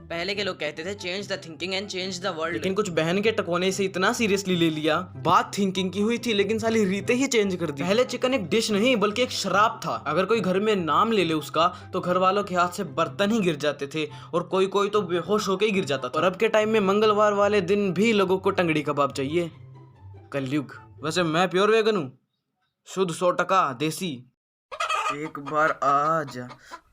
पहले के लोग कहते थे change the thinking and change the world, लेकिन कुछ बहन के टकोने से इतना सीरियसली ले लिया। बात थिंकिंग की हुई थी लेकिन साली रीते ही चेंज कर दी। पहले चिकन एक डिश नहीं बल्कि एक शराब था। अगर कोई घर में नाम ले ले उसका तो घर वालों के हाथ से बर्तन ही गिर जाते थे और कोई कोई तो बेहोश होके ही गिर जाता था। और अब के टाइम में मंगलवार वाले दिन भी लोगों को टंगड़ी कबाब चाहिए। कलयुग। वैसे मैं प्योर वेगन हूँ, शुद्ध 100% देसी। एक बार आजा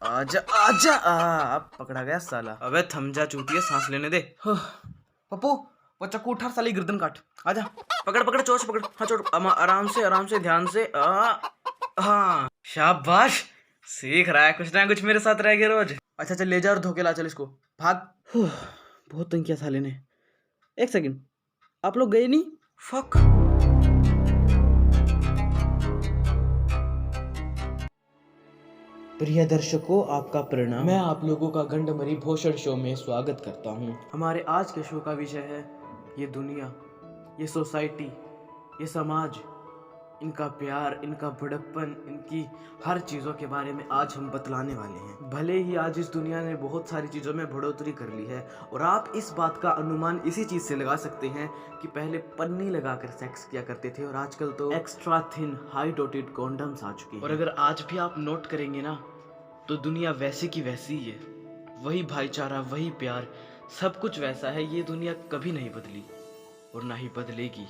आजा आजा अब पकड़ा गया साला। अबे थम जा चूतिए, सांस लेने दे। पप्पू वो चक्कू उठा, साली गर्दन काट। आजा पकड़ पकड़ चोच पकड़। हाँ चोट, आराम से ध्यान से। हाँ शाबाश, सीख रहा है कुछ ना कुछ मेरे साथ रह गया रोज। अच्छा चल ले जा और धोके ला, चल इसको भाग। बहुत तंग किया साले ने। एक सेकंड, आप लोग गए नहीं? फक। प्रिय दर्शकों, आपका प्रणाम। मैं आप लोगों का गंडमरी भूषण शो में स्वागत करता हूं। हमारे आज के शो का विषय है ये दुनिया, ये सोसाइटी, ये समाज, इनका प्यार, इनका बड़प्पन, इनकी हर चीज़ों के बारे में आज हम बतलाने वाले हैं। भले ही आज इस दुनिया ने बहुत सारी चीज़ों में बढ़ोतरी कर ली है और आप इस बात का अनुमान इसी चीज़ से लगा सकते हैं कि पहले पन्नी लगाकर सेक्स किया करते थे और आजकल तो extra thin high dotted condoms आ चुके हैं। और अगर आज भी आप नोट करेंगे ना तो दुनिया वैसी की वैसी ही है। वही भाईचारा, वही प्यार, सब कुछ वैसा है। ये दुनिया कभी नहीं बदली और ना ही बदलेगी।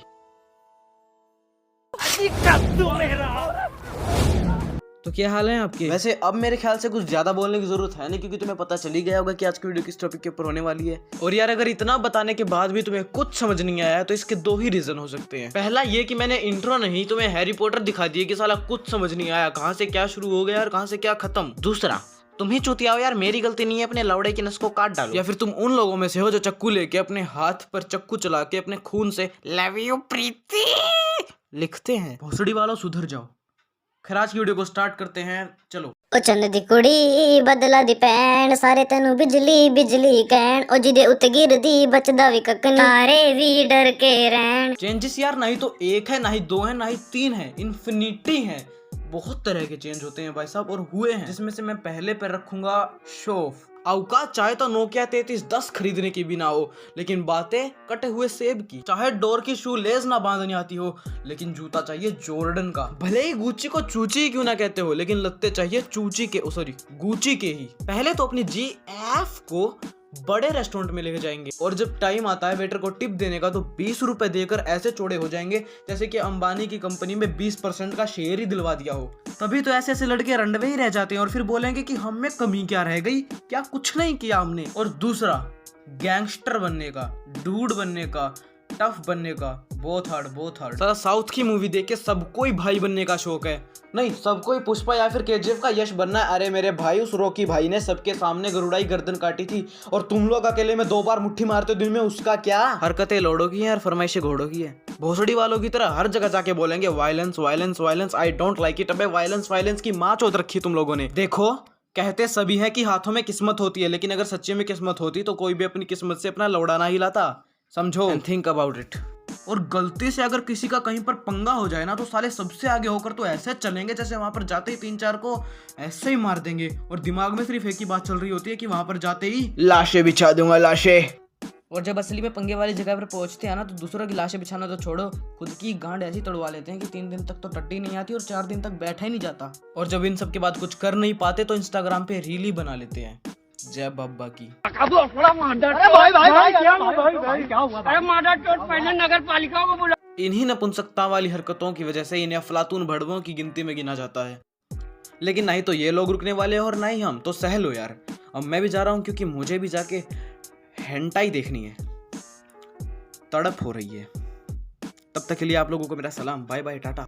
तो क्या हाल है आपके? वैसे अब मेरे ख्याल से कुछ ज्यादा बोलने की जरूरत है नहीं, क्योंकि तुम्हें पता चल ही गया होगा कि आज की वीडियो किस टॉपिक के ऊपर होने वाली है। और यार अगर इतना बताने के बाद भी तुम्हें कुछ समझ नहीं आया तो इसके दो ही रीजन हो सकते हैं। पहला ये कि मैंने इंट्रो नहीं तुम्हें हैरी पॉटर दिखा दिया कि साला कुछ समझ नहीं आया, कहाँ से क्या शुरू हो गया और कहाँ से क्या खत्म। दूसरा, तुम ही चूतिया हो यार, मेरी गलती नहीं है, अपने लौड़े की नस को काट डालो। या फिर तुम उन लोगों में से हो जो चक्कू लेके अपने हाथ पर चक्कू चला के अपने खून से लव यू प्रीति लिखते हैं। भोसड़ी वालों सुधर जाओ। खैर आज की वीडियो को स्टार्ट करते हैं, चलो। ओ चन्न दी कुड़ी बदला दी पैन, सारे तेनू बिजली बिजली कहन, ओ जिदे उत्ते गिरदी बचदा वी कक्क नी, तारे वी डर के रहन। चेंजेस यार ना ही तो एक है, ना ही दो है, ना ही तीन है, इन्फिनिटी है। बहुत तरह के चेंज होते हैं भाई साहब, और हुए हैं, जिसमें से मैं पहले पे रखूंगा शोफ। औकात चाहे तो नोकिया 3310 खरीदने की भी ना हो, लेकिन बातें कटे हुए सेब की। चाहे डोर की शू लेस ना बांधनी आती हो, लेकिन जूता चाहिए जॉर्डन का। भले ही गुच्ची को चूची क्यों ना कहते हो, लेकिन लगते चाहिए चूची के, सॉरी गुच्ची के ही। पहले तो अपनी GF को बड़े रेस्टोरेंट में लेके जाएंगे और जब टाइम आता है वेटर को टिप देने का तो 20 रुपए देकर ऐसे चौड़े हो जाएंगे जैसे कि अंबानी की कंपनी में 20% का शेयर ही दिलवा दिया हो। तभी तो ऐसे ऐसे लड़के रंडवे ही रह जाते हैं और फिर बोलेंगे कि हम में कमी क्या रह गई, क्या कुछ नहीं किया हमने। और दूसरा, गैंगस्टर बनने का, डूड बनने का, टफ बनने का, बहुत हार्ड। सारा साउथ की मूवी देख के सबको ही भाई बनने का शौक है। नहीं, सबको ही पुष्पा या फिर KGF का यश बनना है। अरे मेरे भाई, उस रॉकी भाई ने सबके सामने गरुड़ाई गर्दन काटी थी और तुम लोग अकेले में 2 बार मुट्ठी मारते हो दिन में, उसका क्या? हरकतें लोड़ों की है और फरमाइशें घोड़ों की है। भोसड़ी वालों की तरह हर जगह जाके बोलेंगे violence violence violence, I don't like it. अबे वायलेंस की माँ चौथ रखी तुम लोगों ने। देखो, कहते सभी हैं कि हाथों में किस्मत होती है, लेकिन अगर सच्चे में किस्मत होती तो कोई भी अपनी किस्मत से अपना लौड़ा ना हिलाता। समझो एंड थिंक अबाउट इट। और गलती से अगर किसी का कहीं पर पंगा हो जाए ना तो साले सबसे आगे होकर तो ऐसे चलेंगे जैसे वहां पर जाते ही 3-4 को ऐसे ही मार देंगे, और दिमाग में सिर्फ एक ही बात चल रही होती है कि वहां पर जाते ही लाशें बिछा दूंगा, लाशें। और जब असली में पंगे वाली जगह पर पहुंचते हैं ना तो दूसरों की लाशें बिछाना तो छोड़ो, खुद की गांड ऐसी तड़वा लेते हैं कि 3 दिन तक तो टट्टी नहीं आती और 4 दिन तक बैठा ही नहीं जाता। और जब इन सब के बाद कुछ कर नहीं पाते तो इंस्टाग्राम पे रील ही बना लेते हैं। जय बाबा की। नगर पालिका को बुला। इन्हीं नपुंसकता वाली हरकतों की वजह से इन्हें अफलातून भड़वों की गिनती में गिना जाता है। लेकिन नहीं तो ये लोग रुकने वाले और ना ही हम, तो सह लो यार। अब मैं भी जा रहा हूँ क्योंकि मुझे भी जाके हेंटाई देखनी है, तड़प हो रही है। तब तक के लिए आप लोगों को मेरा सलाम, बाय बाय, टाटा।